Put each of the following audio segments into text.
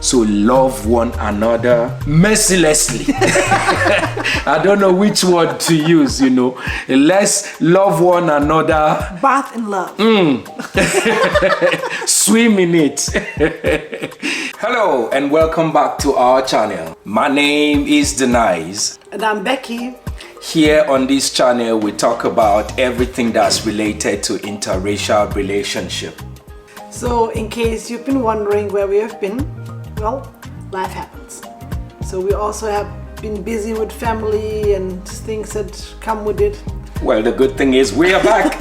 So love one another mercilessly. I don't know which word to use, Let's love one another. Bath in love. Swim in it. Hello and welcome back to our channel. My name is Denise. And I'm Becky. Here on this channel, we talk about everything that's related to interracial relationship. So in case you've been wondering where we have been, well, life happens. So we also have been busy with family and things that come with it. Well, the good thing is we are back.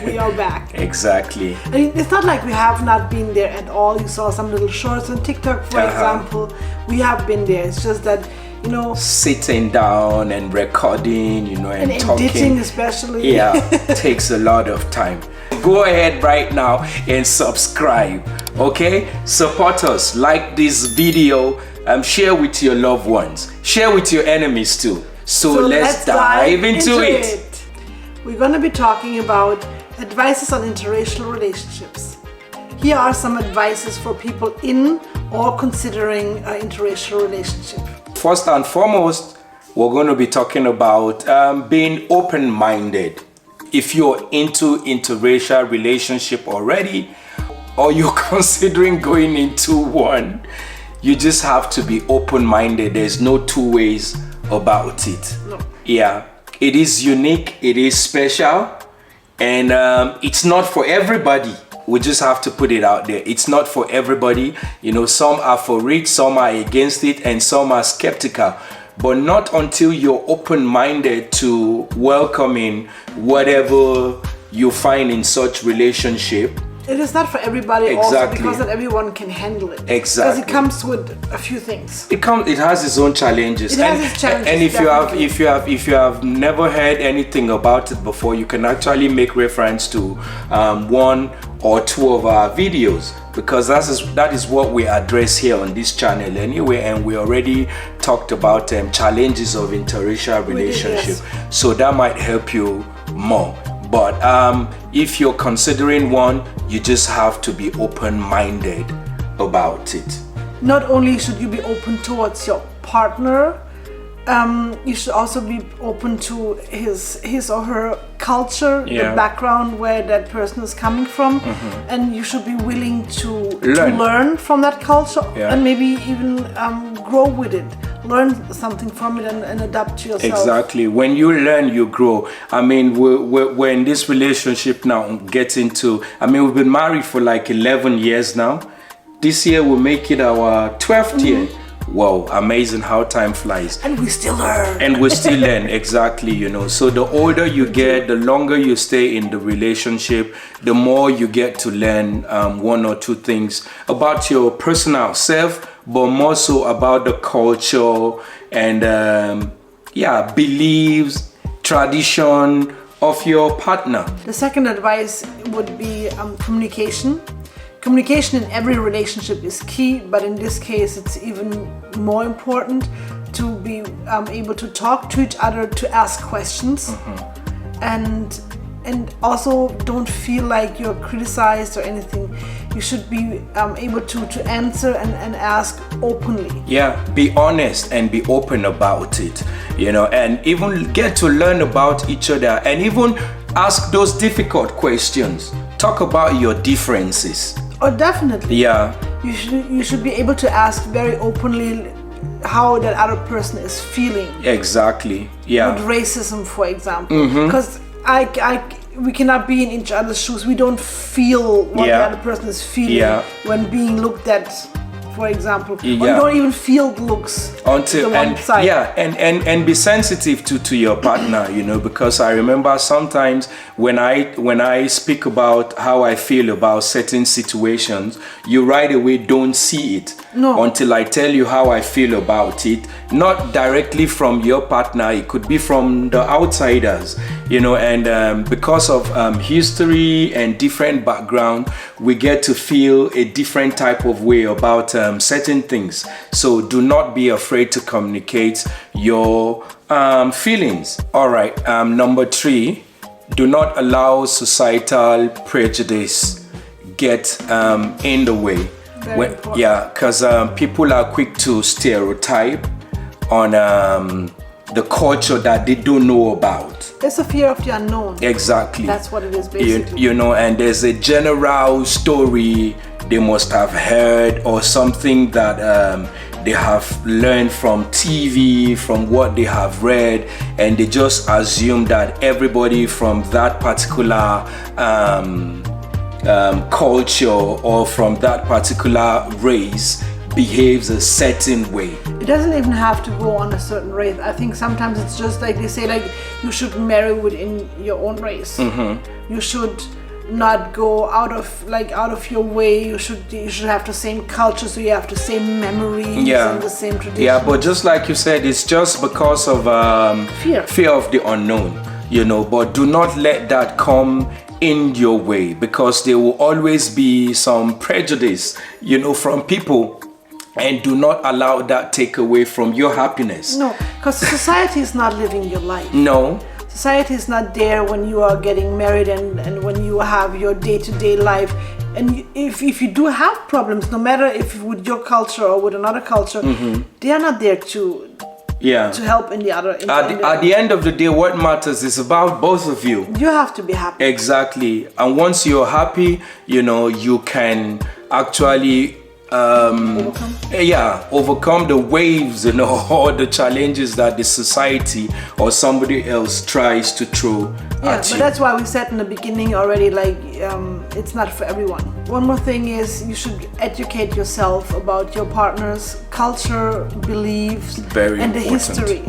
We are back. Exactly. I mean, it's not like we have not been there at all. You saw some little shorts on TikTok, for example. We have been there. It's just that, sitting down and recording, and talking. Editing especially. Yeah, takes a lot of time. Go ahead right now and subscribe, okay? Support us, like this video, share with your loved ones, share with your enemies too. So let's dive into it. We're going to be talking about advices on interracial relationships. Here are some advices for people in or considering an interracial relationship. First and foremost, we're going to be talking about being open-minded. If you're into interracial relationship already, or you're considering going into one, you just have to be open-minded. There's no two ways about it. No. Yeah, it is unique, it is special, and it's not for everybody. We just have to put it out there. It's not for everybody. Some are for it, some are against it, and some are skeptical. But not until you're open-minded to welcoming whatever you find in such relationship. It is not for everybody. Exactly. Also because not everyone can handle it. Exactly. Because it comes with a few things. It has its own challenges. It has its challenges. And if you have never heard anything about it before, you can actually make reference to one or two of our videos, because that is what we address here on this channel anyway, and we already talked about challenges of interracial relationship. Yes. So that might help you more. But if you're considering one, you just have to be open-minded about it. Not only should you be open towards your partner, you should also be open to his or her culture, the background where that person is coming from, and you should be willing to learn from that culture, and maybe even grow with it. Learn something from it and adapt to yourself. Exactly. When you learn, you grow. I mean, we're in this relationship now. We've been married for like 11 years now. This year we'll make it our 12th year. Wow, amazing how time flies. And we still learn. And we still learn, exactly, So the older you get, the longer you stay in the relationship, the more you get to learn one or two things about your personal self, but more so about the culture and beliefs, tradition of your partner. The second advice would be communication. Communication in every relationship is key, but in this case it's even more important to be able to talk to each other, to ask questions, and also don't feel like you're criticized or anything. You should be able to answer and ask openly. Yeah, be honest and be open about it, and even get to learn about each other, and even ask those difficult questions. Talk about your differences. Oh, definitely. Yeah. You should be able to ask very openly how that other person is feeling. Exactly. Yeah. With racism, for example, because we cannot be in each other's shoes. We don't feel what the other person is feeling when being looked at, for example. Or you don't even feel the looks until the one side. And be sensitive to your partner, because I remember sometimes when I speak about how I feel about certain situations, you right away don't see it until I tell you how I feel about it, not directly from your partner. It could be from the outsiders, and because of history and different background, we get to feel a different type of way about certain things. So do not be afraid to communicate your feelings. All right, number 3, do not allow societal prejudice get in the way Very important. Yeah, because people are quick to stereotype on the culture that they don't know about. It's a fear of the unknown. Exactly. That's what it is basically. You know, and there's a general story they must have heard, or something that they have learned from TV, from what they have read, and they just assume that everybody from that particular culture or from that particular race behaves a certain way. It doesn't even have to go on a certain race. I think sometimes it's just like they say, like, you should marry within your own race. You should not go out of your way. You should have the same culture, so you have the same memories and the same traditions. Yeah, but just like you said, it's just because of fear of the unknown, you know. But do not let that come in your way, because there will always be some prejudice, you know, from people, and do not allow that take away from your happiness. No, because society is not living your life. No. Society is not there when you are getting married and when you have your day-to-day life. And if you do have problems, no matter if with your culture or with another culture, they are not there to help in the other. At the end of the day, what matters is about both of you. You have to be happy. Exactly. And once you're happy, you know, you can actually overcome the waves, you know, or the challenges that the society or somebody else tries to throw at you. But that's why we said in the beginning already, like, it's not for everyone. One more thing is, you should educate yourself about your partner's culture, beliefs, and the history.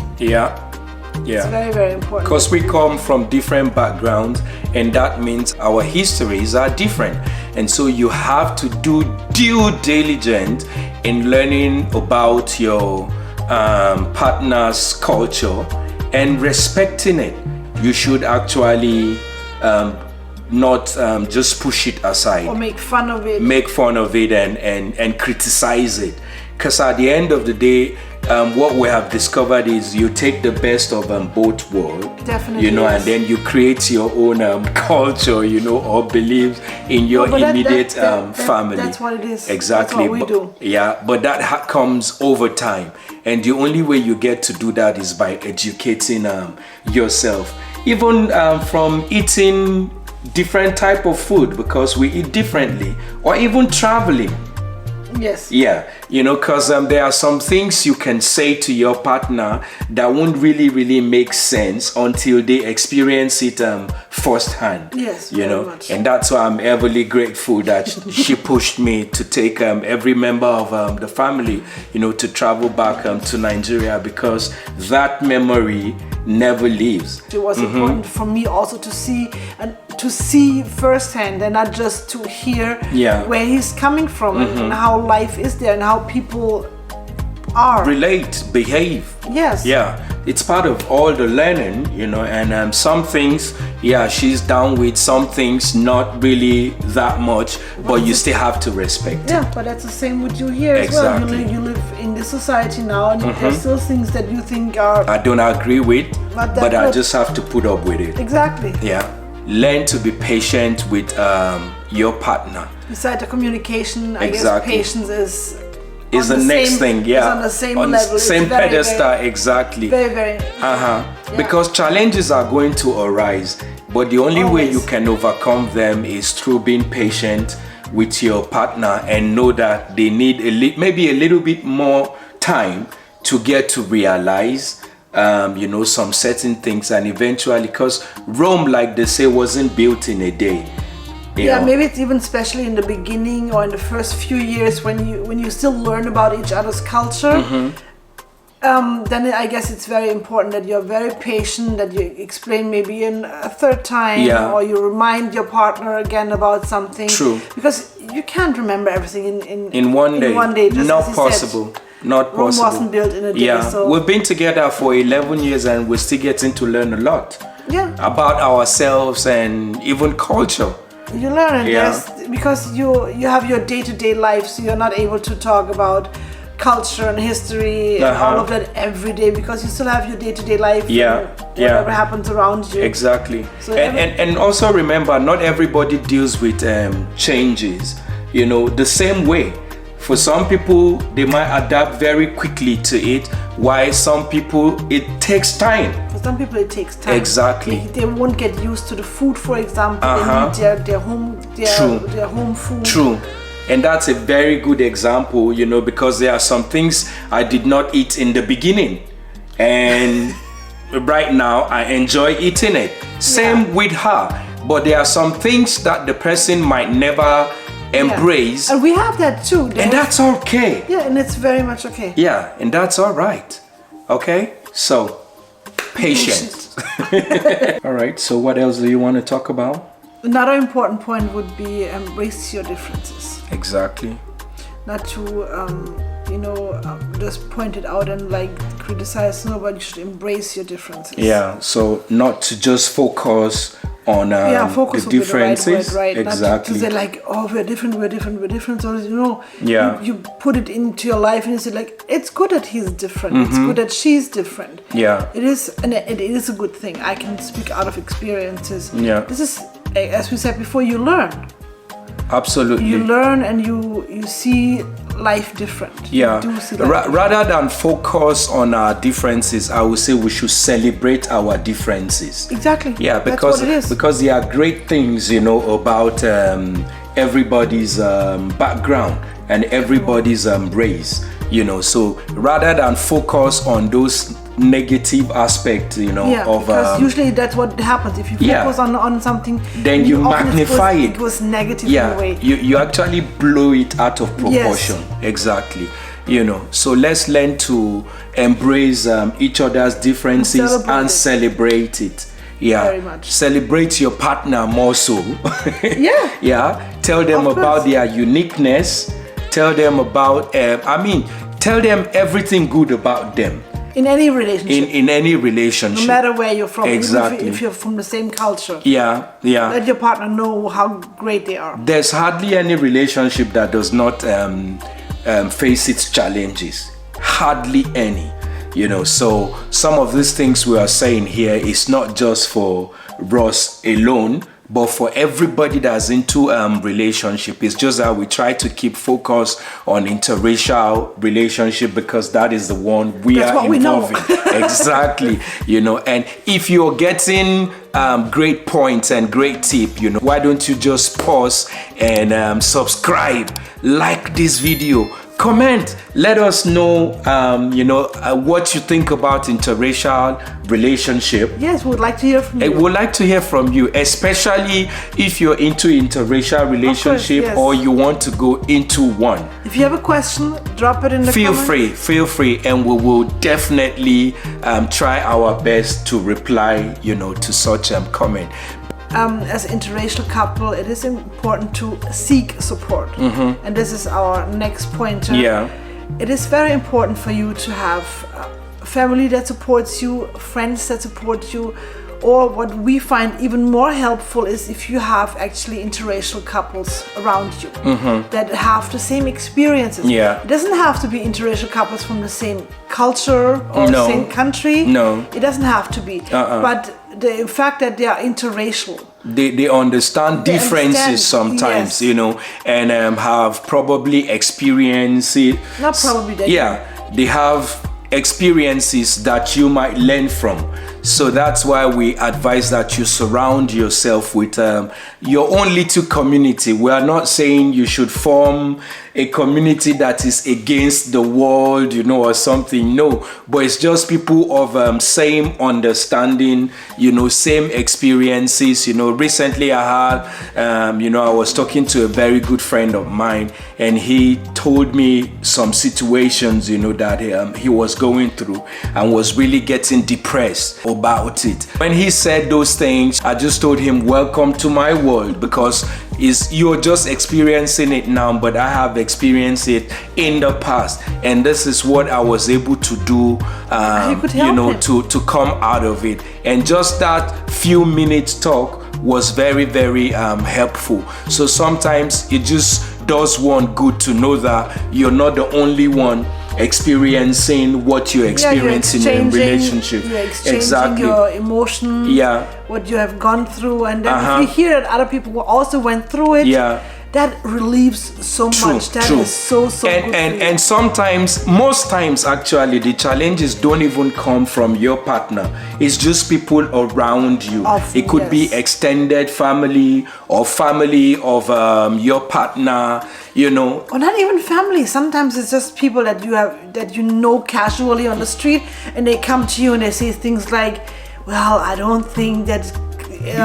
It's very, very important. Because we come from different backgrounds, and that means our histories are different. And so you have to do due diligence in learning about your partner's culture and respecting it. You should actually not just push it aside. Or make fun of it. Make fun of it and criticize it. Because at the end of the day, what we have discovered is you take the best of both worlds. Definitely. You know, and then you create your own culture, you know, or beliefs in your immediate family. That's what it is. Exactly. That's what we do. Yeah, but that comes over time. And the only way you get to do that is by educating yourself. Even from eating different type of food, because we eat differently, or even traveling. Yes. Yeah, you know, because there are some things you can say to your partner that won't really make sense until they experience it firsthand. Yes, you know, much. And that's why I'm everly grateful that she pushed me to take every member of the family, you know, to travel back to Nigeria, because that memory never leaves. It was important for me also to see firsthand, and not just to hear where he's coming from and how life is there and how people are. Relate, behave. Yes. Yeah, it's part of all the learning, you know, and some things, she's down with, some things not really that much, but you still have to respect it. Yeah, but that's the same with you here as well. You live in this society now, and there's still things that you think are... I don't agree with, but good. I just have to put up with it. Exactly. Yeah. Learn to be patient with your partner. Besides the communication, I guess patience is the next thing. It's on the same level. Same pedestal, exactly. Very, very. Because challenges are going to arise, but the only way you can overcome them is through being patient with your partner and know that they need maybe a little bit more time to get to realize you know, some certain things, and eventually, because Rome, like they say, wasn't built in a day. You know? Maybe it's even especially in the beginning or in the first few years when you still learn about each other's culture. Then I guess it's very important that you're very patient, that you explain maybe in a third time, or you remind your partner again about something. True. Because you can't remember everything in one day. In one day, just not as he possible. Said. Not Rome possible. wasn't built in a day. So. We've been together for 11 years and we're still getting to learn a lot about ourselves and even culture. You learn it, because you have your day-to-day life, so you're not able to talk about culture and history and all of that every day, because you still have your day-to-day life and whatever happens around you. Exactly. So and also remember, not everybody deals with changes, you know, the same way. For some people, they might adapt very quickly to it, while some people, it takes time. For some people, it takes time. Exactly. They won't get used to the food, for example. They need their home food. True. And that's a very good example, you know, because there are some things I did not eat in the beginning. And right now, I enjoy eating it. Same with her. But there are some things that the person might never embrace. And we have that too. And that's okay. Yeah, and it's very much okay. Yeah, and that's all right. Okay? So, patience. All right, so what else do you want to talk about? Another important point would be embrace your differences. Exactly. Not to, just point it out and like criticize. No, but you should embrace your differences. Yeah, so not to just focus on focus the differences. The right word, right? Exactly. Not to say like, oh, we're different. So, you put it into your life and you say like, it's good that he's different. It's good that she's different. Yeah. It is, and it is a good thing. I can speak out of experiences. Yeah. This is, as we said before, you learn. Absolutely. You learn and you see life different. Yeah. You do see life Rather than focus on our differences, I would say we should celebrate our differences. Exactly. Yeah, because it is. Because there are great things, about everybody's background and everybody's race. So rather than focus on those negative aspects, because usually that's what happens. If you focus on something, then you magnify it. It was negative in a way. You actually blow it out of proportion. Yes. Exactly. So let's learn to embrace each other's differences and celebrate it. Yeah, very much. Celebrate your partner more so. Yeah. Tell them about their uniqueness. Tell them about, tell them everything good about them. In any relationship. In any relationship. No matter where you're from. Exactly. If you're from the same culture. Yeah. Let your partner know how great they are. There's hardly any relationship that does not face its challenges. Hardly any. So some of these things we are saying here is not just for Ross alone, but for everybody that's into relationship. It's just that we try to keep focus on interracial relationship because that is the one that's are involved in. Exactly. And if you're getting great points and great tip, why don't you just pause and subscribe, like this video, comment, let us know what you think about interracial relationship. Yes, we would like to hear from you. We would like to hear from you, especially if you're into interracial relationship. Of course, yes. Or you want to go into one. If you have a question, drop it in the comments. Feel free, and we will definitely try our best to reply to such comment. As an interracial couple, it is important to seek support. And this is our next pointer. Yeah. It is very important for you to have a family that supports you, friends that support you, or what we find even more helpful is if you have actually interracial couples around you that have the same experiences. Yeah. It doesn't have to be interracial couples from the same culture or same country. No. It doesn't have to be. But the fact that they are interracial. They understand differences sometimes, and have probably experienced it. Not probably. They have experiences that you might learn from. So that's why we advise that you surround yourself with your own little community. We are not saying you should form a community that is against the world, or something. No, but it's just people of same understanding, same experiences. Recently I had, I was talking to a very good friend of mine, and he told me some situations, that he was going through and was really getting depressed about it. When he said those things, I just told him, welcome to my world, because you're just experiencing it now, but I have experienced it in the past, and this is what I was able to do, to come out of it. And just that few minutes talk was very, very helpful. So sometimes it just does one good to know that you're not the only one experiencing what you're experiencing in relationship. You're exchanging your emotion, what you have gone through, and then if you hear that other people also went through it, that relieves so much. That is so good. And sometimes, most times actually, the challenges don't even come from your partner. It's just people around you. It could be extended family or family of your partner, you know. Or not even family. Sometimes it's just people that you know casually on the street, and they come to you and they say things like, well, I don't think that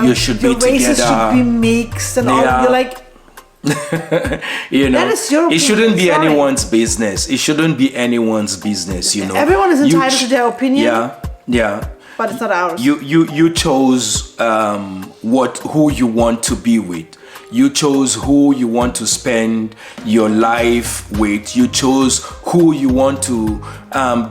you should be races together. should be mixed and all. You're like, you know, that is your it shouldn't be opinion. anyone's business. It shouldn't be anyone's business, you know. Everyone is entitled to their opinion. Yeah. But it's not ours. You chose who you want to be with. You chose who you want to spend your life with. You chose who you want to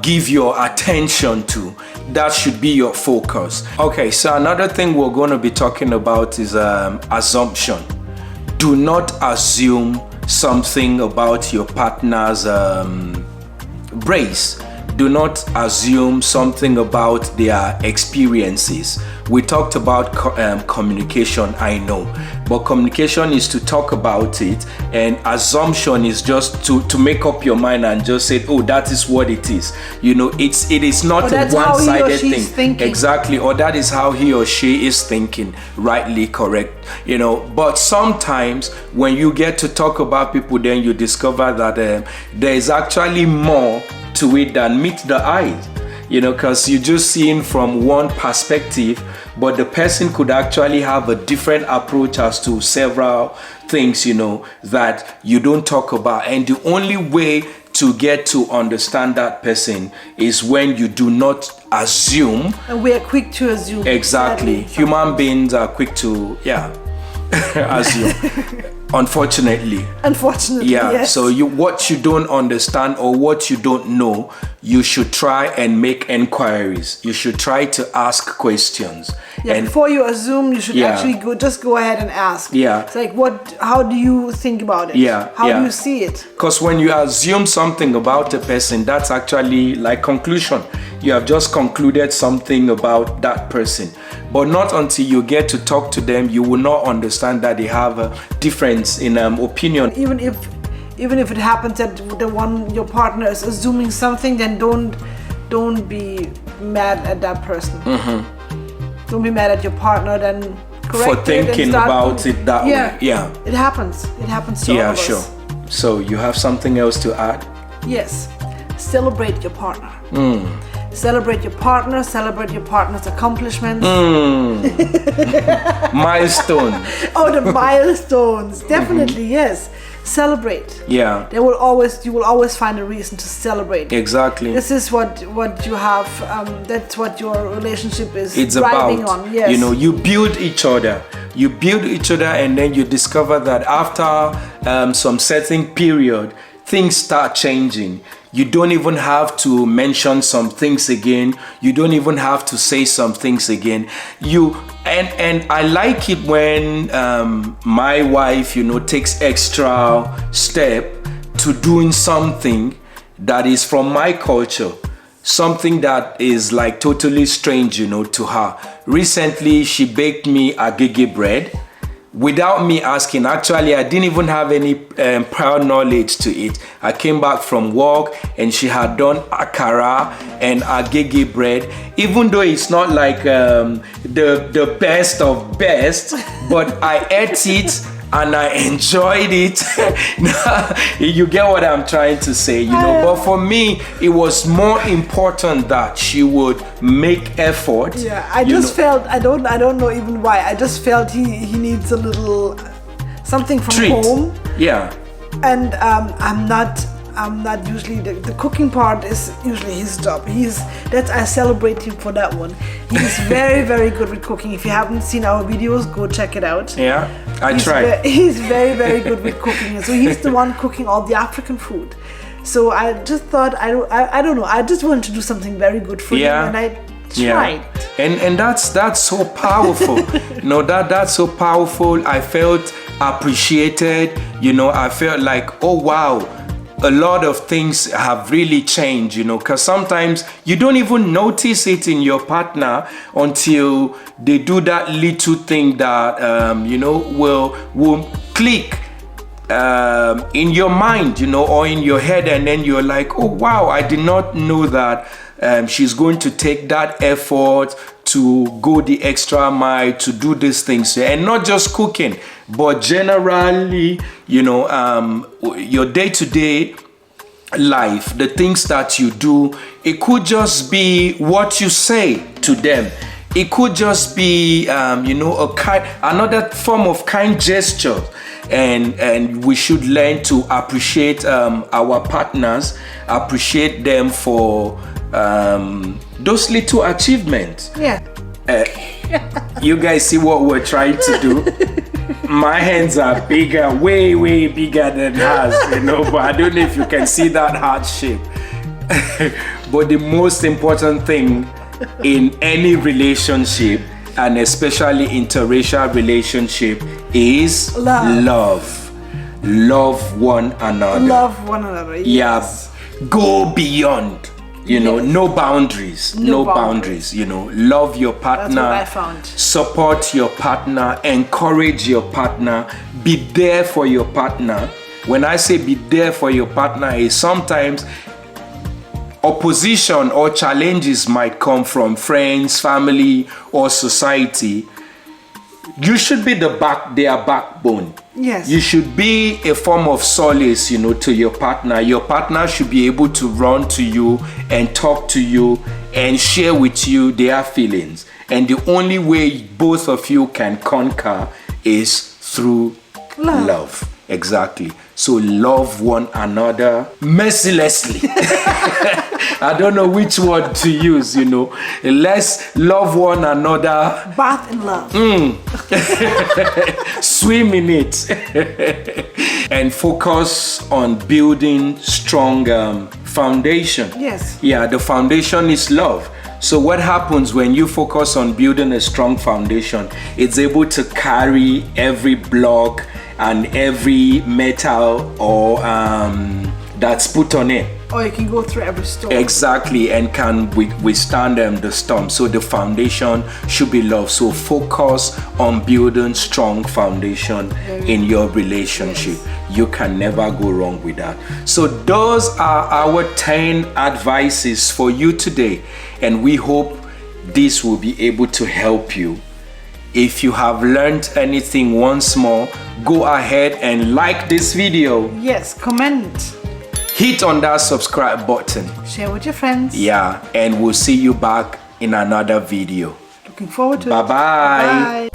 give your attention to. That should be your focus. Okay, so another thing we're going to be talking about is assumption. Do not assume something about your partner's race. Do not assume something about their experiences. We talked about communication, I know, but communication is to talk about it, and assumption is just to make up your mind and just say, oh, that is what it is. You know, it is not a one-sided thing. Thinking. Exactly, or that is how he or she is thinking, rightly correct. You know, but sometimes when you get to talk about people, then you discover that there is actually more to it than meet the eyes, you know, because you're just seeing from one perspective, but the person could actually have a different approach as to several things, you know, that you don't talk about. And the only way to get to understand that person is when you do not assume. And we are quick to assume. Exactly. Human beings are quick to, assume. Unfortunately, yes. So what you don't understand or what you don't know, you should try and make inquiries. You should try to ask questions. And before you assume, you should actually go ahead and ask. It's like, how do you think about it? How do you see it? Because when you assume something about a person, that's actually like conclusion. You have just concluded something about that person, but not until you get to talk to them, you will not understand that they have a difference in opinion. Even if it happens that your partner is assuming something, then don't be mad at that person. Don't be mad at your partner then for thinking about it that way. It happens to all of us. Sure. So you have something else to add? Yes. Celebrate your partner. Celebrate your partner, celebrate your partner's accomplishments. Milestone. Oh, the milestones. Definitely, yes. Celebrate. Yeah. You will always find a reason to celebrate. Exactly. This is what you have, that's what your relationship is driving on. Yes. You know, you build each other. And then you discover that after some certain period, things start changing. You don't even have to mention some things again. You don't even have to say some things again. And I like it when my wife, you know, takes extra step to doing something that is from my culture. Something that is like totally strange, you know, to her. Recently, she baked me agege bread. Without me asking. Actually, I didn't even have any prior knowledge to it. I came back from work and she had done akara and agege bread. Even though it's not like the best of best, but I ate it and I enjoyed it. You get what I'm trying to say, you know. But for me, it was more important that she would make effort. Yeah, I just felt, I don't know even why. I just felt he needs a little something from treat. Home. Yeah. And I'm not usually the cooking part is usually his job. I celebrate him for that one. He's very, very good with cooking. If you haven't seen our videos, go check it out. Yeah, I tried. He's very, very good with cooking. And so he's the one cooking all the African food. So I just thought, I don't know, I just wanted to do something very good for him, and I tried. And that's so powerful. You know, that's so powerful. I felt appreciated. You know, I felt like, oh wow, a lot of things have really changed, you know, because sometimes you don't even notice it in your partner until they do that little thing that, you know, will click in your mind, or in your head, and then you're like, oh wow, I did not know that she's going to take that effort to go the extra mile to do these things, and not just cooking, but generally, your day-to-day life, the things that you do. It could just be what you say to them. It could just be another form of kind gesture, and we should learn to appreciate our partners, appreciate them for those little achievements. Yeah. You guys see what we're trying to do? My hands are bigger, way bigger than hers, but I don't know if you can see that heart shape. But the most important thing in any relationship, and especially interracial relationship, is love. Love one another. Love one another. Yes. Yeah. Go beyond. No boundaries. No boundaries. Love your partner. That's what I found. Support your partner. Encourage your partner. Be there for your partner. When I say be there for your partner, is sometimes opposition or challenges might come from friends, family, or society. You should be their backbone. Yes. You should be a form of solace, to your partner. Your partner should be able to run to you and talk to you and share with you their feelings. And the only way both of you can conquer is through love. Exactly. So love one another mercilessly. I don't know which word to use, Let's love one another. Bath in love. Swim in it. And focus on building strong foundation. Yes. Yeah, the foundation is love. So what happens when you focus on building a strong foundation? It's able to carry every block and every metal or that's put on it. Or you can go through every storm. Exactly, and can withstand the storm. So the foundation should be love. So focus on building strong foundation in your relationship. Yes. You can never go wrong with that. So those are our 10 advices for you today, and we hope this will be able to help you. If you have learned anything once more, go ahead and like this video. Yes, comment. Hit on that subscribe button. Share with your friends. Yeah, and we'll see you back in another video. Looking forward to it. Bye-bye. Bye.